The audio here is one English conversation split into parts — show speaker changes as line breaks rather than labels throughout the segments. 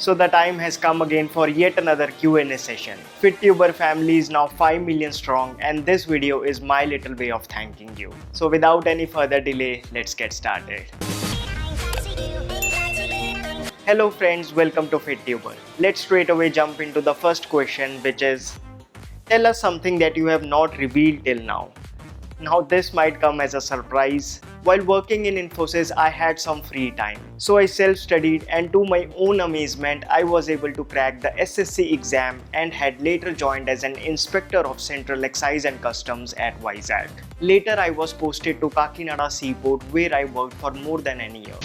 So the time has come again for yet another Q&A session. FitTuber family is now 5 million strong and this video is my little way of thanking you. So without any further delay, let's get started. Hello friends, welcome to FitTuber. Let's straight away jump into the first question, which is, tell us something that you have not revealed till now. Now this might come as a surprise. While working in Infosys, I had some free time. So I self-studied and to my own amazement, I was able to crack the SSC exam and had later joined as an inspector of Central Excise and Customs at Vizag. Later I was posted to Kakinada Seaport where I worked for more than a year.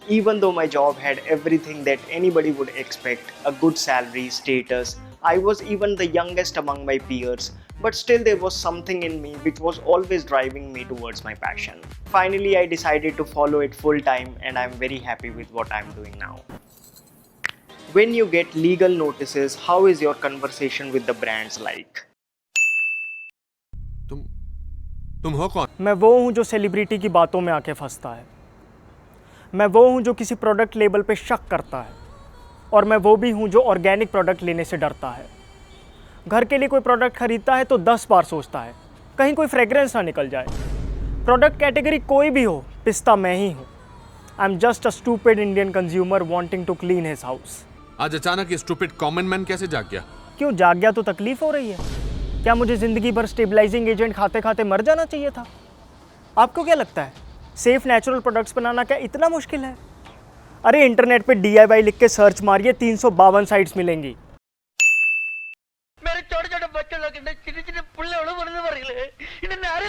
Even though my job had everything that anybody would expect, a good salary, status, I was even the youngest among my peers, but still there was something in me which was always driving me towards my passion. Finally, I decided to follow it full time and I'm very happy with what I'm doing now. When you get legal notices, how is your conversation with the brands like?
तुम हो कौन?
मैं वो हूँ जो celebrity की बातों में आके फंसता है। मैं वो हूँ जो किसी प्रोडक्ट लेबल पे शक करता है और मैं वो भी हूँ जो ऑर्गेनिक प्रोडक्ट लेने से डरता है। घर के लिए कोई प्रोडक्ट खरीदता है तो 10 बार सोचता है कहीं कोई फ्रेग्रेंस ना निकल जाए। प्रोडक्ट कैटेगरी कोई भी हो, पिस्ता मैं ही हूँ। I am just a stupid Indian consumer wanting to clean his house.
आज अचानक ये स्टूपिड कॉमन मैन कैसे जाग गया?
क्यों जाग गया तो तकलीफ हो रही है? क्या मुझे ज़िंदगी भर स्टेबलाइजिंग एजेंट खाते खाते मर जाना चाहिए था? आपको क्या लगता है सेफ नेचुरल प्रोडक्ट्स बनाना क्या इतना मुश्किल है? अरे इंटरनेट पे DIY लिख के सर्च मारिए, 352 साइट्स मिलेंगी।
मेरे छोटे छोटे बच्चे लोग चिन्ने पुल्ले बड़े बड़े इन्हें नारे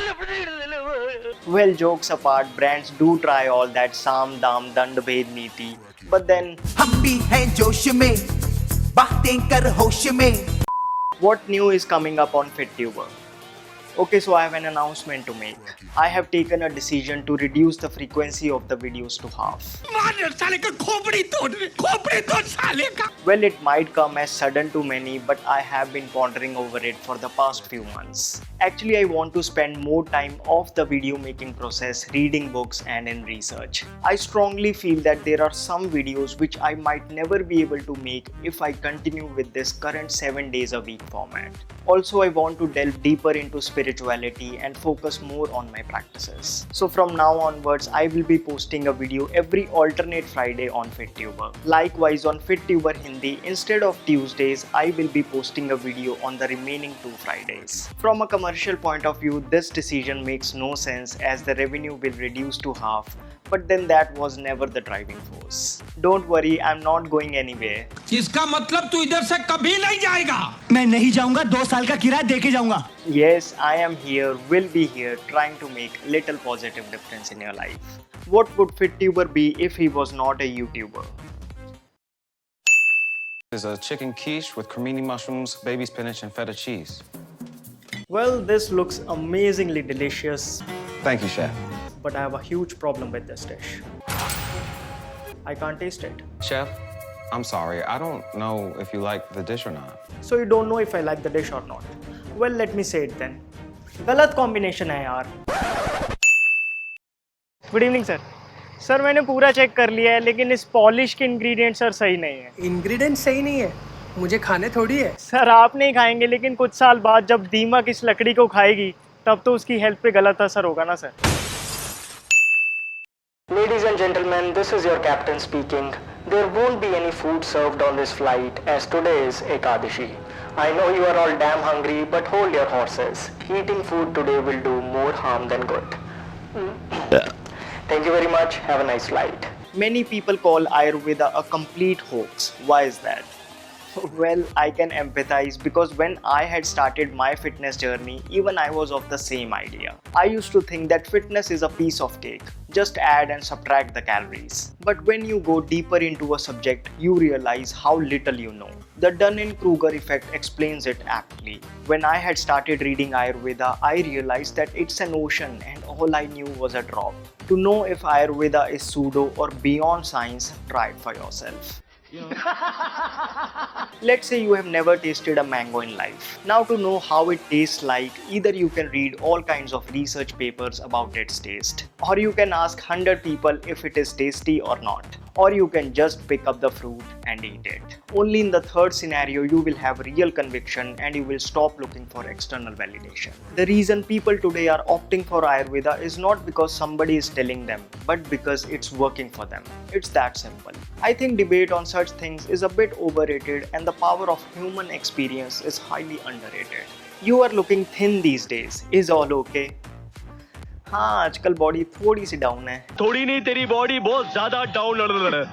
Well, jokes apart, brands do try all that Saam Daam Dand Bhed Niti, but then
हम भी हैं जोश में बातें कर होश में।
what new is coming up on FitTuber? Okay, so I have an announcement to make. I have taken a decision to reduce the frequency of the videos to half. Well, it might come as sudden to many, but I have been pondering over it for the past few months. Actually, I want to spend more time off the video making process, reading books and in research. I strongly feel that there are some videos which I might never be able to make if I continue with this current 7 days a week format. Also, I want to delve deeper into spirituality and focus more on my practices. So from now onwards, I will be posting a video every alternate Friday on FitTuber. Likewise, on FitTuber Hindi, instead of Tuesdays, I will be posting a video on the remaining 2 Fridays. From a commercial point of view, this decision makes no sense as the revenue will reduce to half, but then that was never the driving force. Don't worry, I'm not going anywhere.
इसका मतलब तू इधर से कभी नहीं जाएगा।
मैं नहीं जाऊंगा, 2 साल का किराया दे के जाऊंगा।
Yes, I am here, will be here, trying to make little positive difference in your life. What would FitTuber be if he was not a YouTuber?
Is a chicken quiche with cremini mushrooms, baby spinach, and feta cheese.
Well, this looks amazingly delicious,
Thank you, chef.
but I have a huge problem with this dish. I can't taste it.
Chef, I'm sorry. I don't know if you like the dish or not.
So you don't know if I like the dish or not. Well, let me say it then. गलत combination है यार। Good evening sir. Sir मैंने पूरा check कर लिया है लेकिन इस पॉलिश के इंग्रेडिएंट सर सही नहीं है।
इंग्रेडिएंट सही नहीं है, मुझे खाने थोड़ी है।
सर आप नहीं खाएंगे लेकिन कुछ साल बाद जब दीमक इस लकड़ी को खाएगी तब तो उसकी हेल्थ पे गलत असर होगा ना sir.
Ladies and gentlemen, this is your captain speaking. There won't be any food served on this flight as today is Ekadashi. I know you are all damn hungry, but hold your horses. Eating food today will do more harm than good. Thank you very much. Have a nice flight. Many people call Ayurveda a complete hoax. Why is that? Well, I can empathize because when I had started my fitness journey, even I was of the same idea. I used to think that fitness is a piece of cake. Just add and subtract the calories. But when you go deeper into a subject, you realize how little you know. The Dunning-Kruger effect explains it aptly. When I had started reading Ayurveda, I realized that it's an ocean and all I knew was a drop. To know if Ayurveda is pseudo or beyond science, try it for yourself. Let's say you have never tasted a mango in life. Now to know how it tastes like, either you can read all kinds of research papers about its taste, or you can ask 100 people if it is tasty or not. or you can just pick up the fruit and eat it. Only in the third scenario you will have real conviction and you will stop looking for external validation. The reason people today are opting for Ayurveda is not because somebody is telling them, but because it's working for them. It's that simple. I think debate on such things is a bit overrated and the power of human experience is highly underrated. You are looking thin these days. Is all okay? हाँ आजकल body थोड़ी सी down है.
थोड़ी नहीं तेरी body बहुत ज्यादा down.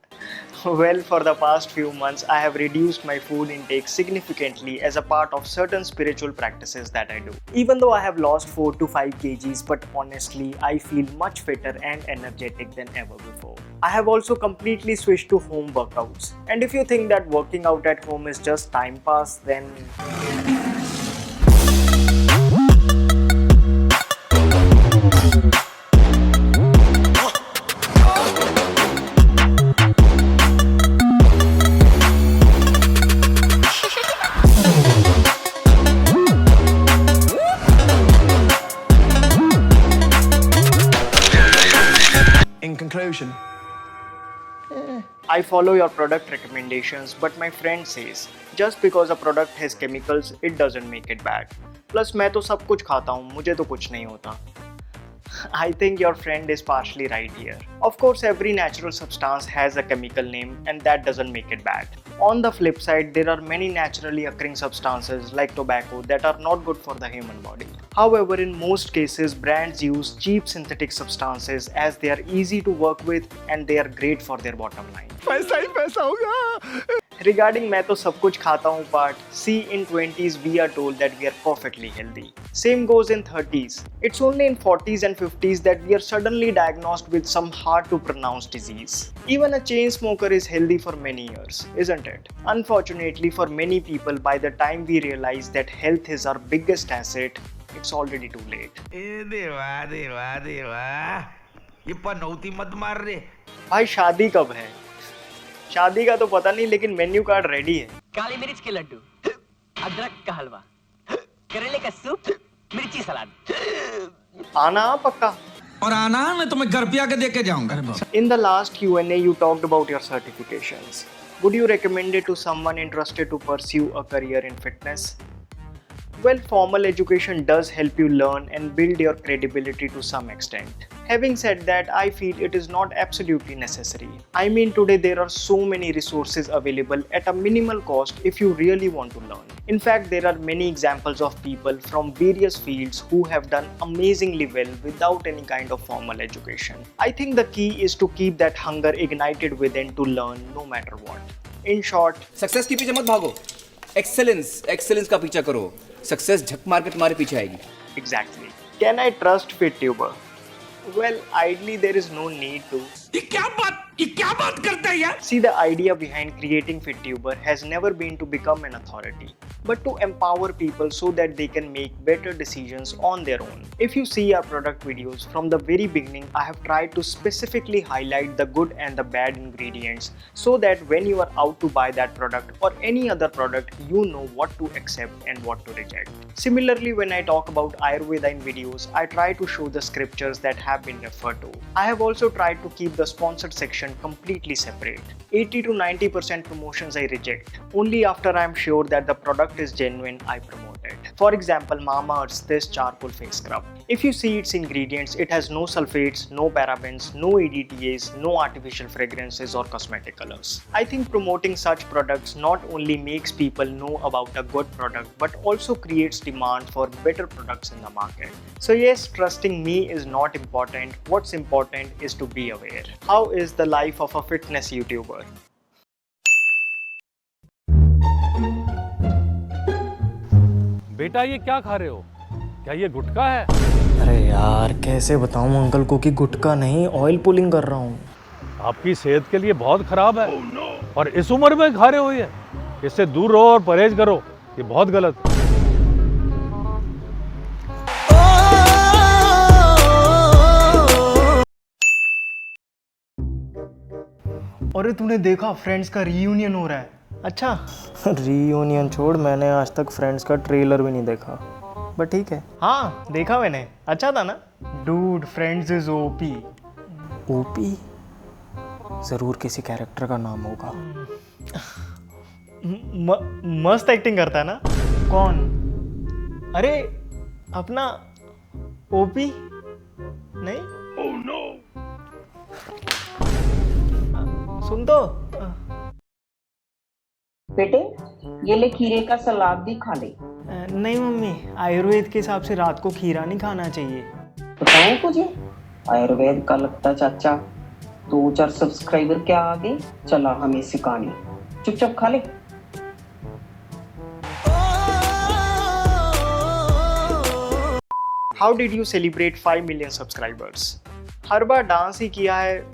Well, for the past few months, I have reduced my food intake significantly as a part of certain spiritual practices that I do. Even though I have lost 4 to 5 kgs, but honestly, I feel much fitter and energetic than ever before. I have also completely switched to home workouts. And if you think that working out at home is just time pass, then
In conclusion,
I follow your product recommendations, but my friend says just because a product has chemicals, it doesn't make it bad. Plus मैं तो सब कुछ खाता हूँ, मुझे तो कुछ नहीं होता. I think your friend is partially right here. Of course, every natural substance has a chemical name and that doesn't make it bad. On the flip side, there are many naturally occurring substances like tobacco that are not good for the human body. However, in most cases, brands use cheap synthetic substances as they are easy to work with and they are great for their bottom line.
पैसा ही पैसा होगा.
Regarding मैं तो सब कुछ खाता हूँ part, see in 20s we are told that we are perfectly healthy. Same goes in 30s. It's only in 40s and 50s that we are suddenly diagnosed with some hard to pronounce disease. Even a chain smoker is healthy for many years, isn't it? Unfortunately for many people, by the time we realize that health is our biggest asset, it's already too late.
देवा देवा देवा ये पनौती मत मार रे.
भाई शादी कब है? शादी का तो पता नहीं लेकिन मेन्यू कार्ड रेडी है.
काली मिर्च के लड्डू, अदरक का हलवा, करेले का सूप, मिर्ची सलाद.
आना पक्का.
और आना मैं तुम्हें घर पे आके देके जाऊंगा.
In the last Q&A, you talked about your certifications. Would you recommend it to someone interested to pursue a career in fitness? Well, formal education does help you learn and build your credibility to some extent. Having said that, I feel it is not absolutely necessary. I mean, today there are so many resources available at a minimal cost if you really want to learn. In fact, there are many examples of people from various fields who have done amazingly well without any kind of formal education. I think the key is to keep that hunger ignited within to learn no matter what. In short,
success के पीछे मत भागो, excellence का पीछा करो. Success झक मार के तुम्हारे पीछे आएगी.
exactly. Can I trust FitTuber? Well, ideally there is no need to.
ये क्या बात करता है यार.
See, the idea behind creating FitTuber has never been to become an authority, but to empower people so that they can make better decisions on their own. If you see our product videos, from the very beginning, I have tried to specifically highlight the good and the bad ingredients so that when you are out to buy that product or any other product, you know what to accept and what to reject. Similarly, when I talk about Ayurveda in videos, I try to show the scriptures that have been referred to. I have also tried to keep the sponsored section completely separate. 80 to 90% promotions I reject. Only after I am sure that the product is genuine, I promote it. For example, Mamaearth's this charcoal face scrub. If you see its ingredients, it has no sulfates, no parabens, no EDTAs, no artificial fragrances or cosmetic colors. I think promoting such products not only makes people know about a good product but also creates demand for better products in the market. So yes, trusting me is not important. What's important is to be aware. How is the life of a fitness YouTuber?
बेटा ये क्या खा रहे हो? क्या ये गुटखा है?
अरे यार कैसे बताऊं अंकल को कि गुटखा नहीं ऑयल पुलिंग कर रहा हूं.
आपकी सेहत के लिए बहुत खराब है. और इस उम्र में खा रहे हो ये? इससे दूर रहो और परहेज करो. ये बहुत गलत.
अरे तूने देखा फ्रेंड्स का रीयूनियन हो रहा है. अच्छा रीयूनियन छोड़, मैंने आज तक फ्रेंड्स का ट्रेलर भी नहीं देखा. बट ठीक है. हाँ देखा मैंने, अच्छा था ना. Dude friends is OP. OP ज़रूर किसी कैरेक्टर का नाम होगा। मस्त एक्टिंग करता है ना? कौन? अरे अपना ओपी नहीं? Oh no. सुन तो।
बेटे ये ले खीरे का सलाद भी खा ले।
नहीं मम्मी, आयुर्वेद के हिसाब से रात को खीरा नहीं खाना चाहिए।
बताऊं तुझे आयुर्वेद का लगता चाचा, 2-4 सब्सक्राइबर क्या आ गए, चला हमें सिखाने। चुपचाप खा ले।
How did you celebrate 5 million subscribers? Her bar dance ही किया है।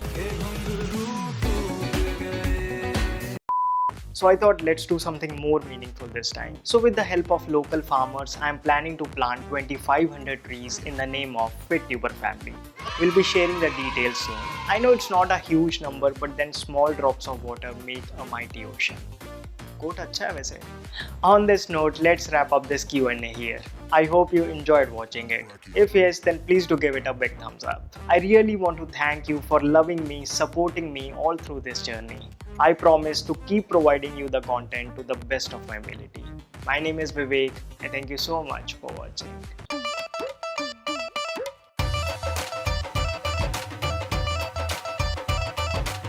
So I thought let's do something more meaningful this time. So with the help of local farmers, I am planning to plant 2500 trees in the name of FitTuber family. We'll be sharing the details soon. I know it's not a huge number, but then small drops of water make a mighty ocean. Quote अच्छा है वैसे. On this note, let's wrap up this Q&A here. I hope you enjoyed watching it. If yes, then please do give it a big thumbs up. I really want to thank you for loving me, supporting me all through this journey. I promise to keep providing you the content to the best of my ability. My name is Vivek and thank you so much for watching.